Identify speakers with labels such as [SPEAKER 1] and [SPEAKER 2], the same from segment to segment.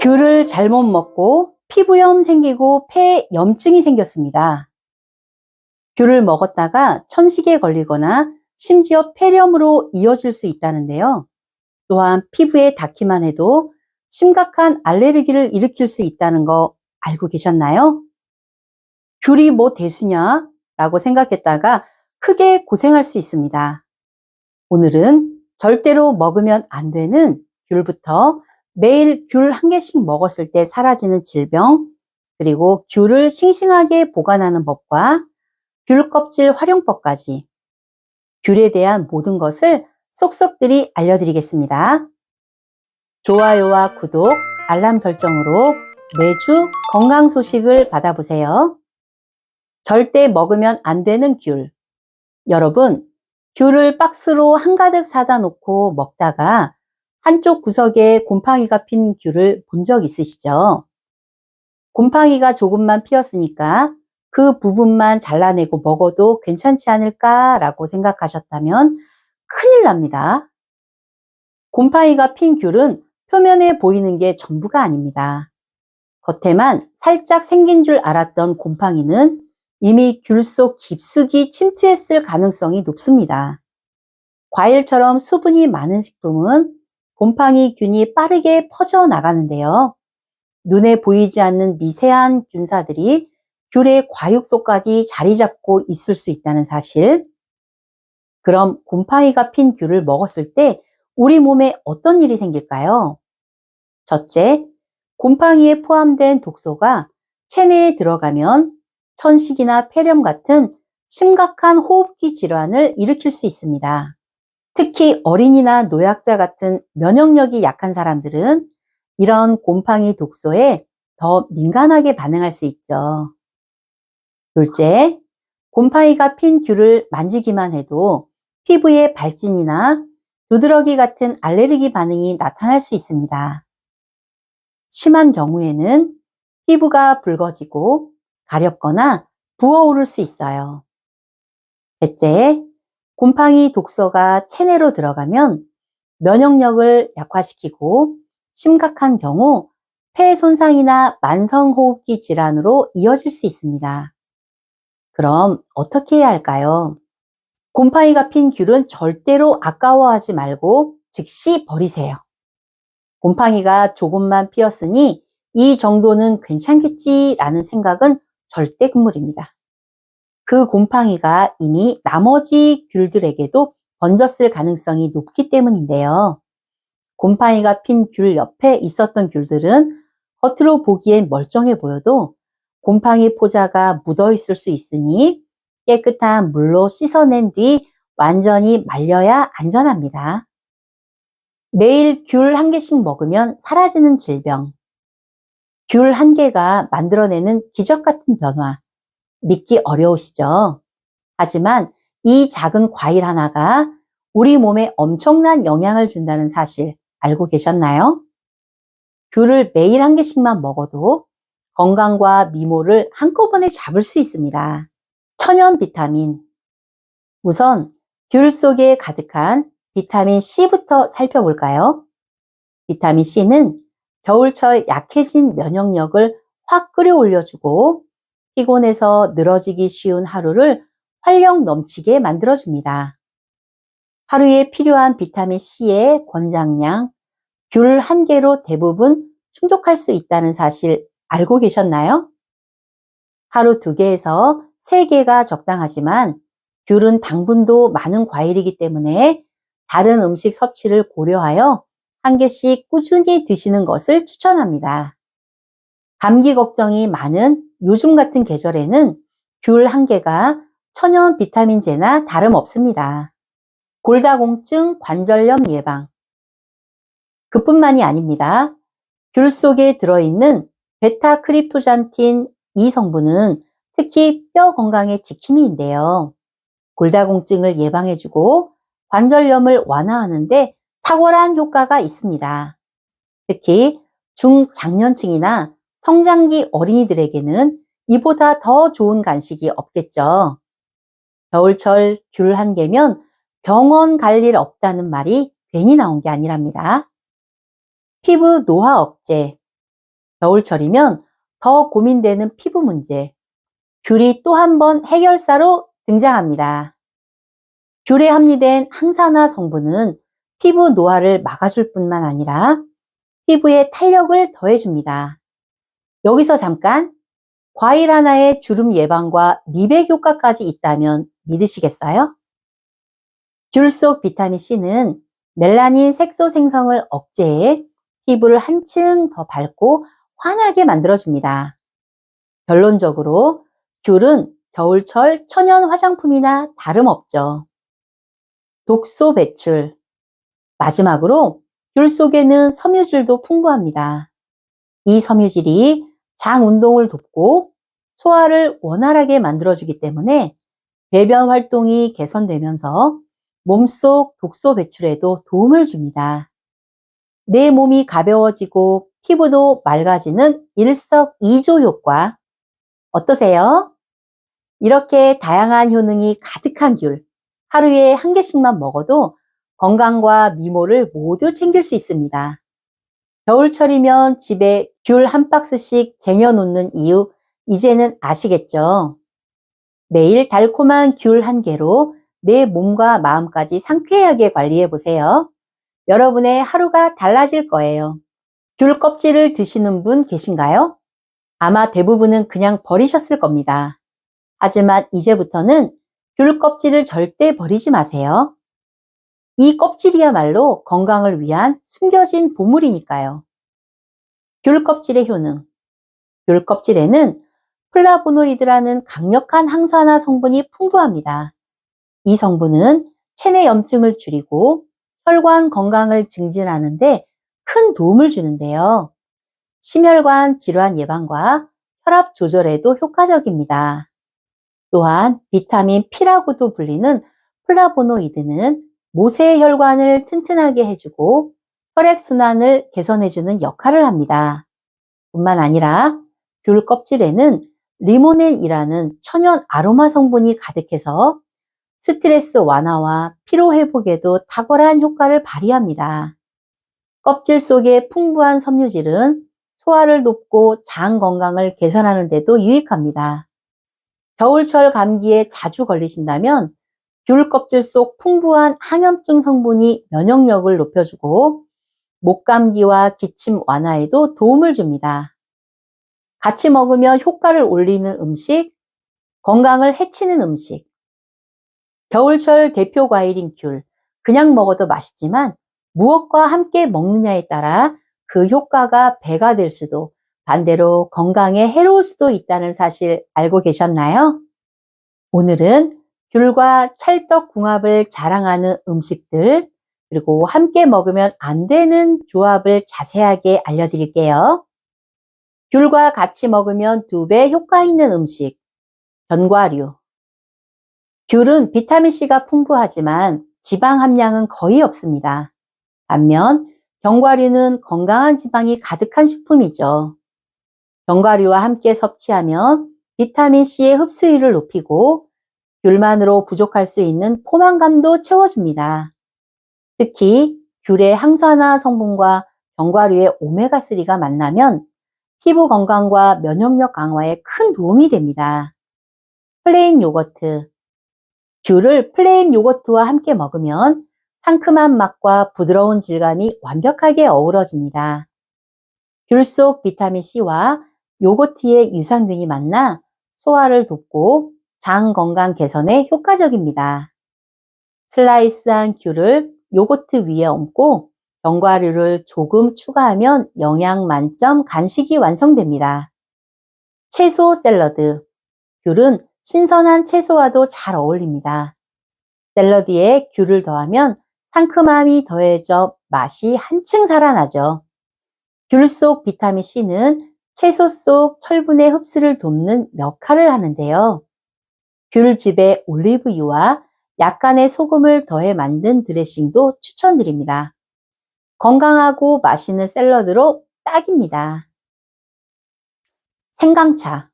[SPEAKER 1] 귤을 잘못 먹고 피부염 생기고 폐에 염증이 생겼습니다. 귤을 먹었다가 천식에 걸리거나 심지어 폐렴으로 이어질 수 있다는데요. 또한 피부에 닿기만 해도 심각한 알레르기를 일으킬 수 있다는 거 알고 계셨나요? 귤이 뭐 대수냐? 라고 생각했다가 크게 고생할 수 있습니다. 오늘은 절대로 먹으면 안 되는 귤부터 매일 귤 한 개씩 먹었을 때 사라지는 질병, 그리고 귤을 싱싱하게 보관하는 법과 귤 껍질 활용법까지 귤에 대한 모든 것을 쏙쏙들이 알려드리겠습니다. 좋아요와 구독, 알람 설정으로 매주 건강 소식을 받아보세요. 절대 먹으면 안 되는 귤. 여러분, 귤을 박스로 한가득 사다 놓고 먹다가 한쪽 구석에 곰팡이가 핀 귤을 본 적 있으시죠? 곰팡이가 조금만 피었으니까 그 부분만 잘라내고 먹어도 괜찮지 않을까라고 생각하셨다면 큰일 납니다. 곰팡이가 핀 귤은 표면에 보이는 게 전부가 아닙니다. 겉에만 살짝 생긴 줄 알았던 곰팡이는 이미 귤 속 깊숙이 침투했을 가능성이 높습니다. 과일처럼 수분이 많은 식품은 곰팡이균이 빠르게 퍼져나가는데요. 눈에 보이지 않는 미세한 균사들이 귤의 과육 속까지 자리 잡고 있을 수 있다는 사실. 그럼 곰팡이가 핀 귤을 먹었을 때 우리 몸에 어떤 일이 생길까요? 첫째, 곰팡이에 포함된 독소가 체내에 들어가면 천식이나 폐렴 같은 심각한 호흡기 질환을 일으킬 수 있습니다. 특히 어린이나 노약자 같은 면역력이 약한 사람들은 이런 곰팡이 독소에 더 민감하게 반응할 수 있죠. 둘째, 곰팡이가 핀 귤을 만지기만 해도 피부에 발진이나 두드러기 같은 알레르기 반응이 나타날 수 있습니다. 심한 경우에는 피부가 붉어지고 가렵거나 부어오를 수 있어요. 셋째, 곰팡이 독소가 체내로 들어가면 면역력을 약화시키고 심각한 경우 폐 손상이나 만성호흡기 질환으로 이어질 수 있습니다. 그럼 어떻게 해야 할까요? 곰팡이가 핀 귤은 절대로 아까워하지 말고 즉시 버리세요. 곰팡이가 조금만 피었으니 이 정도는 괜찮겠지라는 생각은 절대 금물입니다. 그 곰팡이가 이미 나머지 귤들에게도 번졌을 가능성이 높기 때문인데요. 곰팡이가 핀 귤 옆에 있었던 귤들은 겉으로 보기엔 멀쩡해 보여도 곰팡이 포자가 묻어 있을 수 있으니 깨끗한 물로 씻어낸 뒤 완전히 말려야 안전합니다. 매일 귤 한 개씩 먹으면 사라지는 질병. 귤 한 개가 만들어내는 기적 같은 변화. 믿기 어려우시죠? 하지만 이 작은 과일 하나가 우리 몸에 엄청난 영향을 준다는 사실 알고 계셨나요? 귤을 매일 한 개씩만 먹어도 건강과 미모를 한꺼번에 잡을 수 있습니다. 천연 비타민. 우선 귤 속에 가득한 비타민 C부터 살펴볼까요? 비타민 C는 겨울철 약해진 면역력을 확 끌어올려주고 피곤해서 늘어지기 쉬운 하루를 활력 넘치게 만들어줍니다. 하루에 필요한 비타민 C의 권장량, 귤 한 개로 대부분 충족할 수 있다는 사실 알고 계셨나요? 하루 2개에서 3개가 적당하지만 귤은 당분도 많은 과일이기 때문에 다른 음식 섭취를 고려하여 한 개씩 꾸준히 드시는 것을 추천합니다. 감기 걱정이 많은 요즘 같은 계절에는 귤 한 개가 천연 비타민제나 다름없습니다. 골다공증, 관절염 예방. 그뿐만이 아닙니다. 귤 속에 들어있는 베타크립토잔틴 이 성분은 특히 뼈 건강의 지킴이인데요. 골다공증을 예방해주고 관절염을 완화하는데 탁월한 효과가 있습니다. 특히 중장년층이나 성장기 어린이들에게는 이보다 더 좋은 간식이 없겠죠. 겨울철 귤 한 개면 병원 갈 일 없다는 말이 괜히 나온 게 아니랍니다. 피부 노화 억제, 겨울철이면 더 고민되는 피부 문제, 귤이 또 한 번 해결사로 등장합니다. 귤에 함유된 항산화 성분은 피부 노화를 막아줄 뿐만 아니라 피부에 탄력을 더해줍니다. 여기서 잠깐, 과일 하나에 주름 예방과 미백 효과까지 있다면 믿으시겠어요? 귤 속 비타민 C는 멜라닌 색소 생성을 억제해 피부를 한층 더 밝고 환하게 만들어줍니다. 결론적으로 귤은 겨울철 천연 화장품이나 다름없죠. 독소 배출. 마지막으로 귤 속에는 섬유질도 풍부합니다. 이 섬유질이 장 운동을 돕고 소화를 원활하게 만들어주기 때문에 배변 활동이 개선되면서 몸속 독소 배출에도 도움을 줍니다. 내 몸이 가벼워지고 피부도 맑아지는 일석이조 효과. 어떠세요? 이렇게 다양한 효능이 가득한 귤, 하루에 한 개씩만 먹어도 건강과 미모를 모두 챙길 수 있습니다. 겨울철이면 집에 귤 한 박스씩 쟁여놓는 이유, 이제는 아시겠죠? 매일 달콤한 귤 한 개로 내 몸과 마음까지 상쾌하게 관리해 보세요. 여러분의 하루가 달라질 거예요. 귤 껍질을 드시는 분 계신가요? 아마 대부분은 그냥 버리셨을 겁니다. 하지만 이제부터는 귤 껍질을 절대 버리지 마세요. 이 껍질이야말로 건강을 위한 숨겨진 보물이니까요. 귤 껍질의 효능. 귤 껍질에는 플라보노이드라는 강력한 항산화 성분이 풍부합니다. 이 성분은 체내 염증을 줄이고 혈관 건강을 증진하는데 큰 도움을 주는데요. 심혈관 질환 예방과 혈압 조절에도 효과적입니다. 또한 비타민 P라고도 불리는 플라보노이드는 모세 혈관을 튼튼하게 해주고 혈액순환을 개선해주는 역할을 합니다. 뿐만 아니라 귤 껍질에는 리모넬이라는 천연 아로마 성분이 가득해서 스트레스 완화와 피로 회복에도 탁월한 효과를 발휘합니다. 껍질 속의 풍부한 섬유질은 소화를 돕고 장 건강을 개선하는 데도 유익합니다. 겨울철 감기에 자주 걸리신다면 귤 껍질 속 풍부한 항염증 성분이 면역력을 높여주고 목감기와 기침 완화에도 도움을 줍니다. 같이 먹으면 효과를 올리는 음식, 건강을 해치는 음식. 겨울철 대표 과일인 귤, 그냥 먹어도 맛있지만 무엇과 함께 먹느냐에 따라 그 효과가 배가 될 수도, 반대로 건강에 해로울 수도 있다는 사실 알고 계셨나요? 오늘은 귤과 찰떡궁합을 자랑하는 음식들, 그리고 함께 먹으면 안 되는 조합을 자세하게 알려드릴게요. 귤과 같이 먹으면 2배 효과 있는 음식, 견과류. 귤은 비타민C가 풍부하지만 지방 함량은 거의 없습니다. 반면 견과류는 건강한 지방이 가득한 식품이죠. 견과류와 함께 섭취하면 비타민C의 흡수율을 높이고 귤만으로 부족할 수 있는 포만감도 채워줍니다. 특히 귤의 항산화 성분과 견과류의 오메가3가 만나면 피부 건강과 면역력 강화에 큰 도움이 됩니다. 플레인 요거트. 귤을 플레인 요거트와 함께 먹으면 상큼한 맛과 부드러운 질감이 완벽하게 어우러집니다. 귤 속 비타민C와 요거트의 유산균이 만나 소화를 돕고 장 건강 개선에 효과적입니다. 슬라이스한 귤을 요거트 위에 얹고 견과류를 조금 추가하면 영양 만점 간식이 완성됩니다. 채소 샐러드. 귤은 신선한 채소와도 잘 어울립니다. 샐러드에 귤을 더하면 상큼함이 더해져 맛이 한층 살아나죠. 귤 속 비타민C는 채소 속 철분의 흡수를 돕는 역할을 하는데요. 귤즙에 올리브유와 약간의 소금을 더해 만든 드레싱도 추천드립니다. 건강하고 맛있는 샐러드로 딱입니다. 생강차.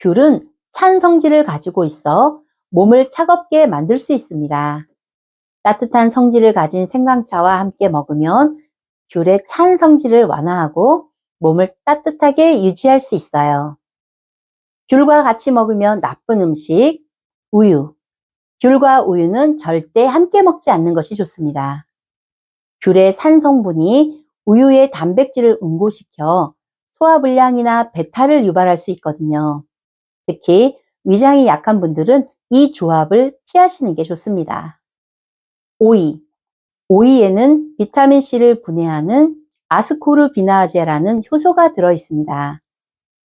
[SPEAKER 1] 귤은 찬 성질을 가지고 있어 몸을 차갑게 만들 수 있습니다. 따뜻한 성질을 가진 생강차와 함께 먹으면 귤의 찬 성질을 완화하고 몸을 따뜻하게 유지할 수 있어요. 귤과 같이 먹으면 나쁜 음식, 우유. 귤과 우유는 절대 함께 먹지 않는 것이 좋습니다. 귤의 산 성분이 우유의 단백질을 응고시켜 소화불량이나 배탈을 유발할 수 있거든요. 특히 위장이 약한 분들은 이 조합을 피하시는 게 좋습니다. 오이. 오이에는 비타민C를 분해하는 아스코르비나아제라는 효소가 들어있습니다.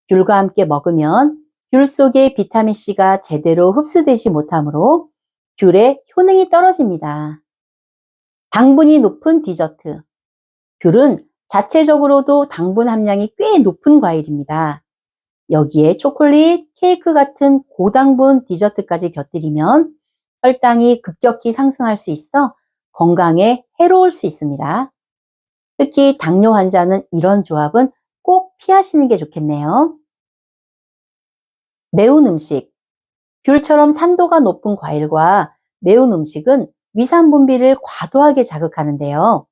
[SPEAKER 1] 귤과 함께 먹으면 귤 속의 비타민C가 제대로 흡수되지 못하므로 귤의 효능이 떨어집니다. 당분이 높은 디저트. 귤은 자체적으로도 당분 함량이 꽤 높은 과일입니다. 여기에 초콜릿, 케이크 같은 고당분 디저트까지 곁들이면 혈당이 급격히 상승할 수 있어 건강에 해로울 수 있습니다. 특히 당뇨 환자는 이런 조합은 꼭 피하시는 게 좋겠네요. 매운 음식. 귤처럼 산도가 높은 과일과 매운 음식은 위산 분비를 과도하게 자극하는데요.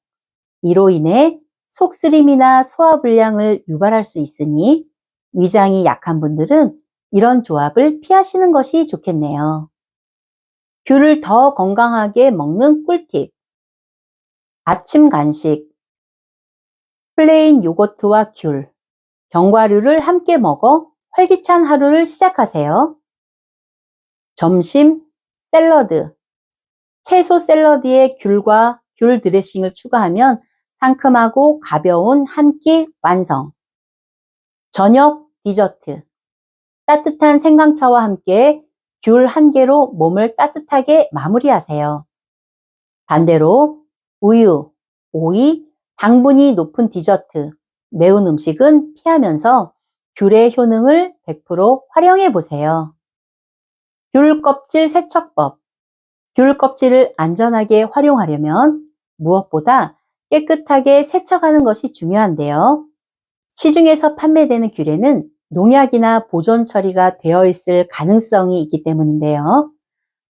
[SPEAKER 1] 이로 인해 속쓰림이나 소화불량을 유발할 수 있으니 위장이 약한 분들은 이런 조합을 피하시는 것이 좋겠네요. 귤을 더 건강하게 먹는 꿀팁. 아침 간식. 플레인 요거트와 귤, 견과류를 함께 먹어 활기찬 하루를 시작하세요. 점심 샐러드. 채소 샐러드에 귤과 귤 드레싱을 추가하면 상큼하고 가벼운 한 끼 완성. 저녁 디저트. 따뜻한 생강차와 함께 귤 한 개로 몸을 따뜻하게 마무리하세요. 반대로 우유, 오이, 당분이 높은 디저트, 매운 음식은 피하면서 귤의 효능을 100% 활용해 보세요. 귤 껍질 세척법. 귤 껍질을 안전하게 활용하려면 무엇보다 깨끗하게 세척하는 것이 중요한데요. 시중에서 판매되는 귤에는 농약이나 보존 처리가 되어 있을 가능성이 있기 때문인데요.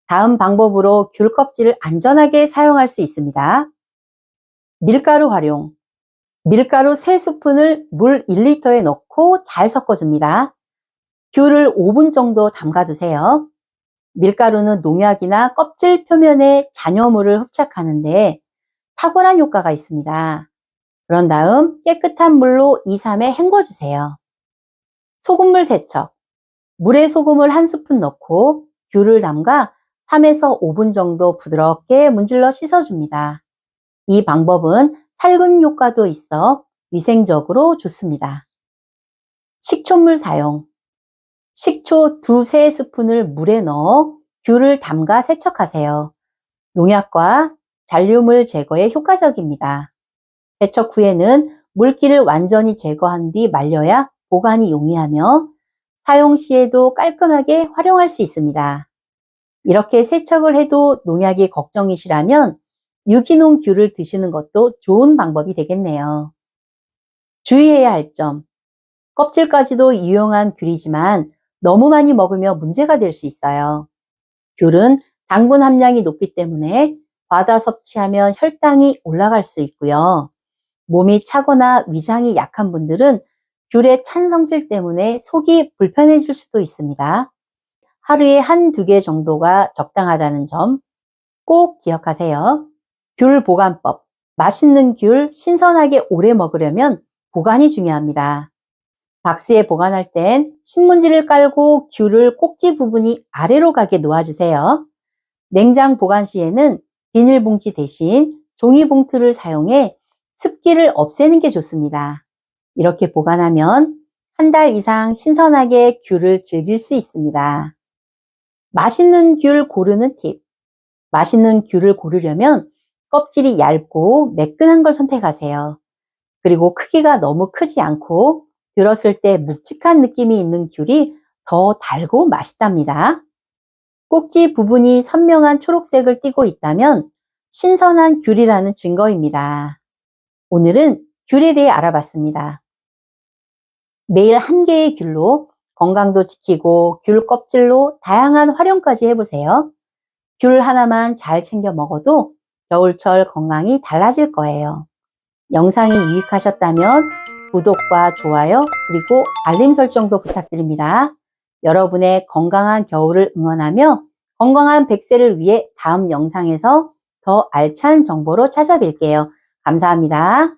[SPEAKER 1] 다음 방법으로 귤 껍질을 안전하게 사용할 수 있습니다. 밀가루 활용. 밀가루 3스푼을 물 1리터에 넣고 잘 섞어줍니다. 귤을 5분 정도 담가두세요. 밀가루는 농약이나 껍질 표면에 잔여물을 흡착하는데 탁월한 효과가 있습니다. 그런 다음 깨끗한 물로 2-3회 헹궈주세요. 소금물 세척. 물에 소금을 1스푼 넣고 귤을 담가 3에서 5분 정도 부드럽게 문질러 씻어줍니다. 이 방법은 살균 효과도 있어 위생적으로 좋습니다. 식초물 사용. 식초 2-3스푼을 물에 넣어 귤을 담가 세척하세요. 농약과 잔류물 제거에 효과적입니다. 세척 후에는 물기를 완전히 제거한 뒤 말려야 보관이 용이하며 사용 시에도 깔끔하게 활용할 수 있습니다. 이렇게 세척을 해도 농약이 걱정이시라면 유기농 귤을 드시는 것도 좋은 방법이 되겠네요. 주의해야 할 점. 껍질까지도 유용한 귤이지만 너무 많이 먹으면 문제가 될 수 있어요. 귤은 당분 함량이 높기 때문에 과다 섭취하면 혈당이 올라갈 수 있고요. 몸이 차거나 위장이 약한 분들은 귤의 찬 성질 때문에 속이 불편해질 수도 있습니다. 하루에 1-2개 정도가 적당하다는 점 꼭 기억하세요. 귤 보관법. 맛있는 귤 신선하게 오래 먹으려면 보관이 중요합니다. 박스에 보관할 땐 신문지를 깔고 귤을 꼭지 부분이 아래로 가게 놓아주세요. 냉장 보관 시에는 비닐봉지 대신 종이봉투를 사용해 습기를 없애는 게 좋습니다. 이렇게 보관하면 1달 이상 신선하게 귤을 즐길 수 있습니다. 맛있는 귤 고르는 팁. 맛있는 귤을 고르려면 껍질이 얇고 매끈한 걸 선택하세요. 그리고 크기가 너무 크지 않고 들었을 때 묵직한 느낌이 있는 귤이 더 달고 맛있답니다. 꼭지 부분이 선명한 초록색을 띠고 있다면 신선한 귤이라는 증거입니다. 오늘은 귤에 대해 알아봤습니다. 매일 1개의 귤로 건강도 지키고 귤 껍질로 다양한 활용까지 해보세요. 귤 하나만 잘 챙겨 먹어도 겨울철 건강이 달라질 거예요. 영상이 유익하셨다면 구독과 좋아요 그리고 알림 설정도 부탁드립니다. 여러분의 건강한 겨울을 응원하며 건강한 100세를 위해 다음 영상에서 더 알찬 정보로 찾아뵐게요. 감사합니다.